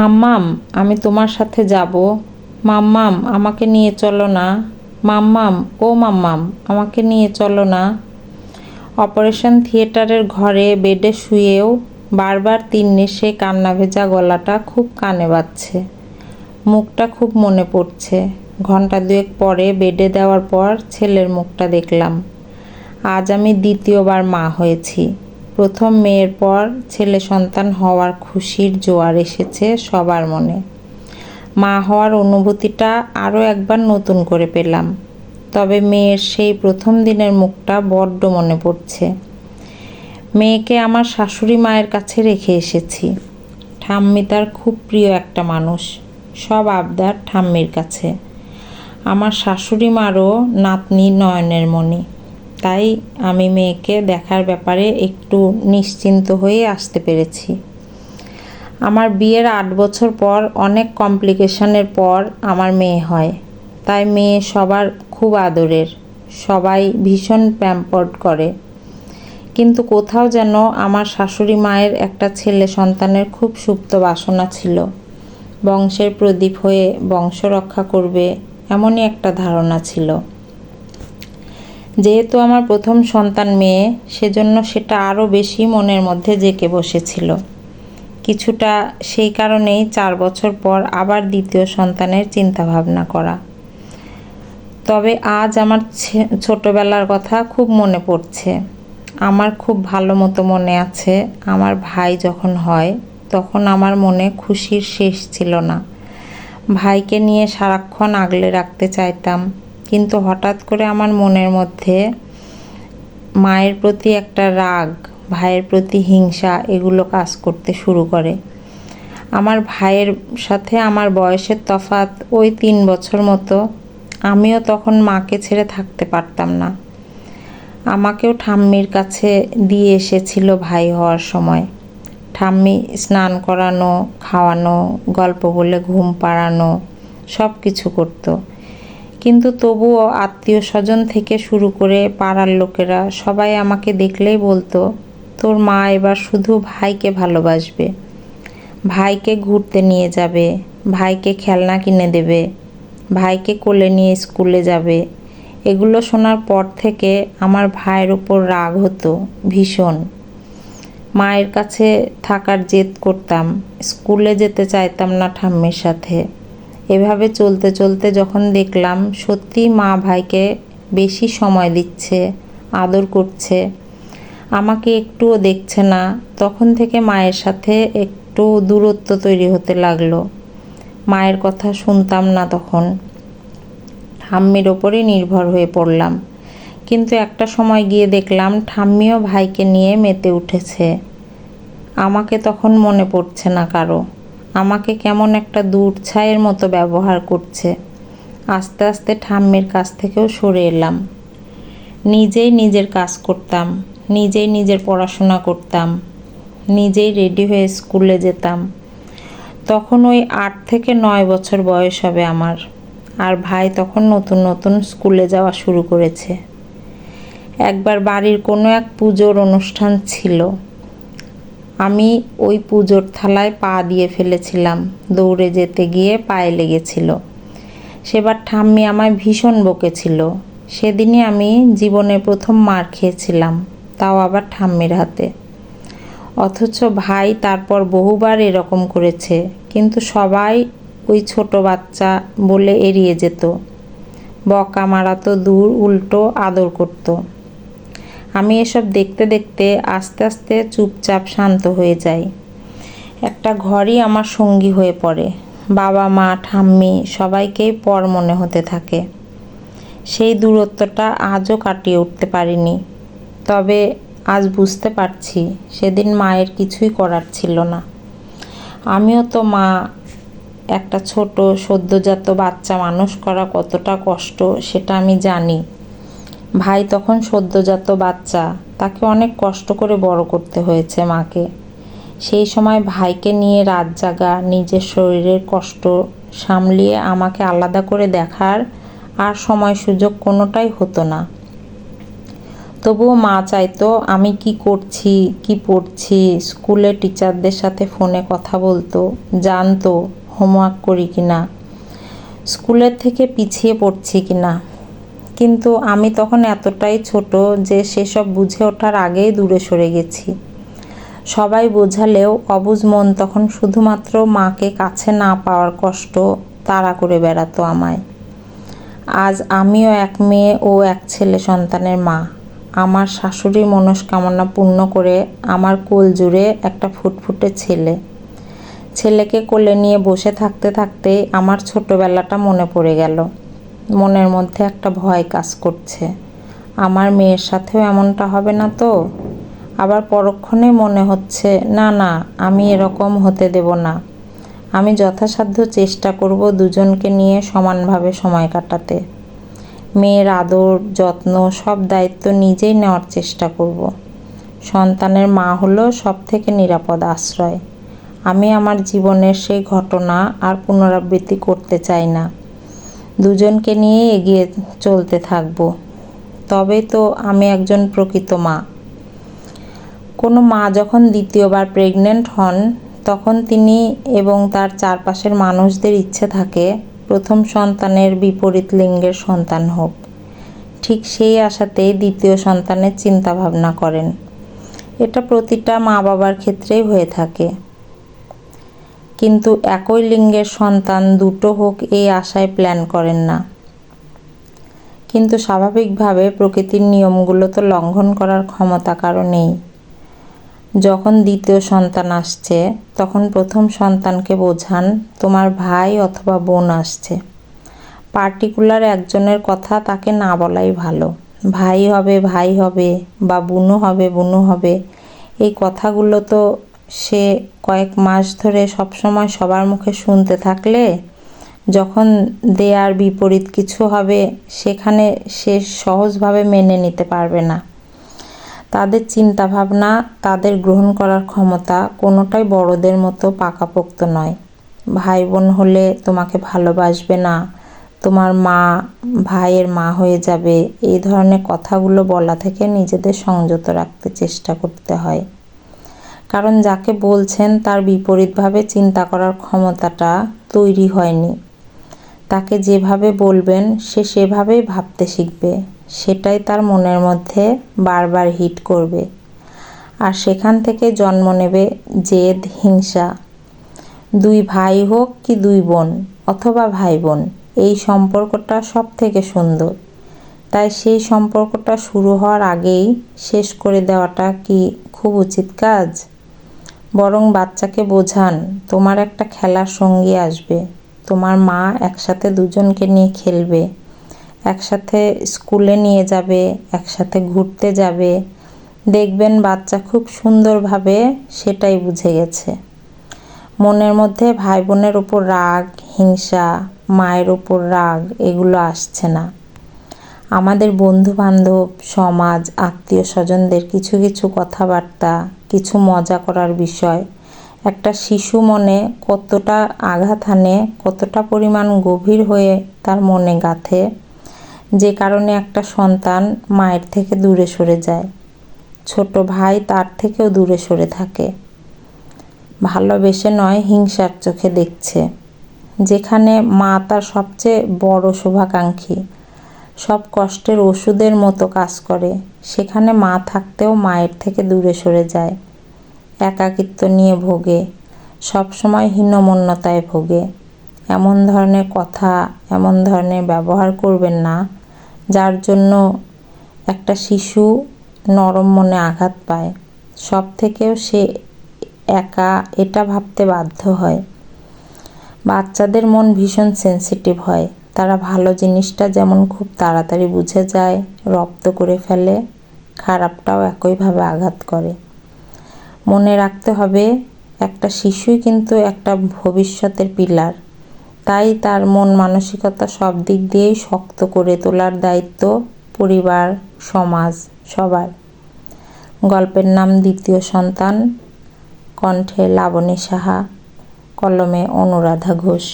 মাম্মাম, আমি তোমার সাথে যাব। মাম্মাম, আমাকে নিয়ে চলো না। মাম্মাম, ও মাম্মাম, আমাকে নিয়ে চলো না। অপারেশন থিয়েটারের ঘরে বেডে শুয়েও বারবার তিন্নির সেই কান্না ভেজা গলাটা খুব কানে বাজছে। মুখটা খুব মনে পড়ছে। ঘন্টা দুয়েক পরে বেডে দেওয়ার পর ছেলের মুখটা দেখলাম। আজ আমি দ্বিতীয়বার মা হয়েছি। প্রথম মেয়ের পর ছেলে সন্তান হওয়ার খুশির জোয়ার এসেছে সবার মনে। মা হওয়ার অনুভূতিটা আরও একবার নতুন করে পেলাম। তবে মেয়ের সেই প্রথম দিনের মুখটা বড্ড মনে পড়ছে। মেয়েকে আমার শাশুড়ি মায়ের কাছে রেখে এসেছি। ঠাম্মি তার খুব প্রিয় একটা মানুষ। সব আবদার ঠাম্মির কাছে। আমার শাশুড়ি মারও নাতনি নয়নের মণি। তাই আমি মেয়েকে দেখার ব্যাপারে একটু নিশ্চিন্ত হয়ে আসতে পেরেছি। আমার বিয়ের ৮ বছর পর অনেক কমপ্লিকেশনের পর আমার মেয়ে হয়। তাই মেয়ে সবার খুব আদরের। সবাই ভীষণ প্যাম্পার্ড করে। কিন্তু কোথাও যেন আমার শাশুড়ি মায়ের একটা ছেলে সন্তানের খুব সুপ্ত বাসনা ছিল। বংশের প্রদীপ হয়ে বংশ রক্ষা করবে, এমনই একটা ধারণা ছিল। যেহেতু আমার প্রথম সন্তান মেয়ে, সেজন্য সেটা আরও বেশি মনের মধ্যে জেঁকে বসেছিল। কিছুটা সেই কারণেই ৪ বছর পর আবার দ্বিতীয় সন্তানের চিন্তাভাবনা করা। তবে আজ আমার ছোটবেলার কথা খুব মনে পড়ছে। আমার খুব ভালো মতো মনে আছে, আমার ভাই যখন হয় তখন আমার মনে খুশির শেষ ছিল না। ভাইকে নিয়ে সারাক্ষণ আগলে রাখতে চাইতাম, কিন্তু হঠাৎ করে আমার মনের মধ্যে মায়ের প্রতি একটা রাগ, ভাইয়ের প্রতি হিংসা এগুলো কাজ করতে শুরু করে। আমার ভাইয়ের সাথে আমার বয়সের তফাৎ ওই ৩ বছর মতো। আমিও তখন মাকে ছেড়ে থাকতে পারতাম না। আমাকেও ঠাম্মির কাছে দিয়ে এসেছিল ভাই হওয়ার সময়। ঠাম্মি স্নান করানো, খাওয়ানো, গল্প বলে ঘুম পাড়ানো, সব কিছু করতো। কিন্তু তবুও আত্মীয় স্বজন থেকে শুরু করে পাড়ার লোকেরা সবাই আমাকে দেখলেই বলতো, তোর মা এবার শুধু ভাইকে ভালোবাসবে, ভাইকে ঘুরতে নিয়ে যাবে, ভাইকে খেলনা কিনে দেবে, ভাইকে কোলে নিয়ে স্কুলে যাবে। এগুলো শোনার পর থেকে আমার ভাইয়ের উপর রাগ হতো ভীষণ। মায়ের কাছে থাকার জেদ করতাম, স্কুলে যেতে চাইতাম না ঠাম্মির সাথে। এভাবে চলতে চলতে যখন দেখলাম সত্যি মা ভাইকে বেশি সময় দিচ্ছে, আদর করছে, আমাকে একটুও দেখছে না, তখন থেকে মায়ের সাথে একটু দূরত্ব তৈরি হতে লাগলো। মায়ের কথা শুনতাম না তখন। ঠাম্মির ওপরই নির্ভর হয়ে পড়লাম। কিন্তু একটা সময় গিয়ে দেখলাম ঠাম্মিও ভাইকে নিয়ে মেতে উঠেছে। আমাকে তখন মনে পড়ছে না কারো। আমাকে কেমন একটা দূর ছাইয়ের মতো ব্যবহার করছে। আস্তে আস্তে ঠাম্মির কাছ থেকেও সরে এলাম। নিজেই নিজের কাজ করতাম, নিজেই নিজের পড়াশোনা করতাম, নিজেই রেডি হয়ে স্কুলে যেতাম। তখন ওই ৮ থেকে ৯ বছর বয়স হবে আমার। আর ভাই তখন নতুন নতুন স্কুলে যাওয়া শুরু করেছে। একবার বাড়ির কোনো এক পুজোর অনুষ্ঠান ছিল। আমি ওই পুজোর থালায় পা দিয়ে ফেলেছিলাম, দৌড়ে যেতে গিয়ে পায়ে লেগেছিল। সেবার ঠাম্মি আমায় ভীষণ বকেছিল। সেদিনই আমি জীবনে প্রথম মার খেয়েছিলাম, তাও আবার ঠাম্মির হাতে। অথচ ভাই তারপর বহুবার এরকম করেছে, কিন্তু সবাই ওই ছোট বাচ্চা বলে এড়িয়ে যেত। বকা মারা তো দূর, উল্টো আদর করত। আমি এসব দেখতে দেখতে আস্তে আস্তে চুপচাপ শান্ত হয়ে যাই। একটা ঘরই আমার সঙ্গী হয়ে পড়ে। বাবা মা ঠাম্মি সবাইকেই পর মনে হতে থাকে। সেই দূরত্বটা আজও কাটিয়ে উঠতে পারিনি। তবে আজ বুঝতে পারছি সেদিন মায়ের কিছুই করার ছিল না। আমিও তো মা। একটা ছোট সদ্যোজাত বাচ্চা মানুষ করা কতটা কষ্ট সেটা আমি জানি। ভাই তখন সদ্যোজাত বাচ্চা, তাকে অনেক কষ্ট করে বড় করতে হয়েছে মাকে। সেই সময় ভাইকে নিয়ে রাত জাগা, নিজের শরীরের কষ্ট সামলিয়ে আমাকে আলাদা করে দেখার আর সময় সুযোগ কোনোটাই হতো না। তবুও মা চাইতো আমি কি করছি, কি পড়ছি, স্কুলে টিচারদের সাথে ফোনে কথা বলতো, জানতো হোমওয়ার্ক করি কিনা, স্কুলের থেকে পিছিয়ে পড়ছি কিনা। কিন্তু আমি তখন এতটাই ছোট যে সেসব বুঝে ওঠার আগেই দূরে সরে গেছি। সবাই বোঝালেও অবুঝ মন তখন শুধুমাত্র মাকে কাছে না পাওয়ার কষ্ট তাড়া করে বেড়াতো আমায়। আজ আমিও এক মেয়ে ও এক ছেলে সন্তানের মা। আমার শাশুড়ির মনস্কামনা পূর্ণ করে আমার কোল জুড়ে একটা ফুটফুটে ছেলে। ছেলেকে কোলে নিয়ে বসে থাকতে থাকতে আমার ছোটবেলাটা মনে পড়ে গেল। মনের মধ্যে একটা ভয় কাজ করছে, আমার মেয়ের সাথেও এমনটা হবে না তো। আবার পরক্ষণে মনে হচ্ছে না না, আমি এরকম হতে দেব না। আমি যথাসাধ্য চেষ্টা করব দুজনকে নিয়ে সমানভাবে সময় কাটাতে। মেয়ের আদর যত্ন সব দায়িত্ব নিজেই নেওয়ার চেষ্টা করব। সন্তানের মা হলো সবথেকে নিরাপদ আশ্রয়। আমি আমার জীবনের সেই ঘটনা আর পুনরাবৃত্তি করতে চাই না। দুজনকে নিয়ে এগিয়ে চলতে থাকব। তবেই তো আমি একজন প্রকৃত মা। কোনো মা যখন দ্বিতীয়বার প্রেগনেন্ট হন তখন তিনি এবং তার চারপাশের মানুষদের ইচ্ছে থাকে প্রথম সন্তানের বিপরীত লিঙ্গের সন্তান হোক। ঠিক সেই আশাতেই দ্বিতীয় সন্তানের চিন্তা ভাবনা করেন। এটা প্রতিটা মা বাবার ক্ষেত্রেই হয়ে থাকে। কিন্তু একই লিঙ্গের সন্তান দুটো হোক এই আশায় প্ল্যান করেন না। কিন্তু স্বাভাবিকভাবে প্রকৃতির নিয়মগুলো তো লঙ্ঘন করার ক্ষমতা কারো নেই। যখন দ্বিতীয় সন্তান আসছে তখন প্রথম সন্তানকে বোঝান তোমার ভাই অথবা বোন আসছে। পার্টিকুলার একজনের কথা তাকে না বলাই ভালো। ভাই হবে ভাই হবে বা বুনু হবে বুনু হবে, এই কথাগুলো তো সে কয়েক মাস ধরে সবসময় সবার মুখে শুনতে থাকলে যখন দেয়ার বিপরীত কিছু হবে সেখানে সে সহজভাবে মেনে নিতে পারবে না। তাদের চিন্তাভাবনা, তাদের গ্রহণ করার ক্ষমতা কোনোটাই বড়দের মতো পাকাপোক্ত নয়। ভাই বোন হলে তোমাকে ভালোবাসবে না, তোমার মা ভাইয়ের মা হয়ে যাবে, এই ধরনের কথাগুলো বলা থেকে নিজেদের সংযত রাখতে চেষ্টা করতে হয়। কারণ যাকে বলছেন তার বিপরীতভাবে চিন্তা করার ক্ষমতাটা তৈরি হয়নি। তাকে যেভাবে বলবেন সে সেভাবেই ভাবতে শিখবে, সেটাই তার মনের মধ্যে বারবার হিট করবে। আর সেখান থেকে জন্ম নেবে জেদ, হিংসা। দুই ভাই হোক কি দুই বোন অথবা ভাই বোন, এই সম্পর্কটা সব থেকে সুন্দর। তাই সেই সম্পর্কটা শুরু হওয়ার আগেই শেষ করে দেওয়াটা কি খুব উচিত কাজ? বরং বাচ্চাকে বোঝান তোমার একটা খেলার সঙ্গী আসবে, তোমার মা একসাথে দুজনকে নিয়ে খেলবে, একসাথে স্কুলে নিয়ে যাবে, একসাথে ঘুরতে যাবে। দেখবেন বাচ্চা খুব সুন্দরভাবে সেটাই বুঝে গেছে। মনের মধ্যে ভাই বোনের উপর রাগ, হিংসা, মায়ের উপর রাগ এগুলো আসছে না। আমাদের বন্ধু বান্ধব, সমাজ, আত্মীয় স্বজনদের কিছু কিছু কথাবার্তা, কিছু মজা করার বিষয় একটা শিশু মনে কতটা আঘাত হানে, কতটা পরিমাণ গভীর হয়ে তার মনে গাঁথে, যে কারণে একটা সন্তান মায়ের থেকে দূরে সরে যায়। ছোট ভাই তার থেকেও দূরে সরে থাকে। ভালোবেসে নয়, হিংসার চোখে দেখছে। যেখানে মা তার সবচেয়ে বড় শুভাকাঙ্ক্ষী, সব কষ্টের ওষুধের মতো কাজ করে, সেখানে মা থাকতেও মায়ের থেকে দূরে সরে যায়। একাকিত্ব নিয়ে ভোগে, সবসময় হীনমন্যতায় ভোগে। এমন ধরনের কথা, এমন ধরনের ব্যবহার করবেন না যার জন্য একটা শিশু নরম মনে আঘাত পায়। সব থেকেও সে একা, এটা ভাবতে বাধ্য হয়। বাচ্চাদের মন ভীষণ সেনসিটিভ হয়। তারা ভালো জিনিসটা যেমন খুব তাড়াতাড়ি বুঝে যায়, রপ্ত করে ফেলে, খারাপটাও একইভাবে আঘাত করে। মনে রাখতে হবে একটা শিশুই কিন্তু একটা ভবিষ্যতের পিলার। তাই তার মন মানসিকতা সব দিক দিয়েই শক্ত করে তোলার দায়িত্ব পরিবার, সমাজ সবার। গল্পের নাম দ্বিতীয় সন্তান, কণ্ঠে লাবণী সাহা, কলমে অনুরাধা ঘোষ।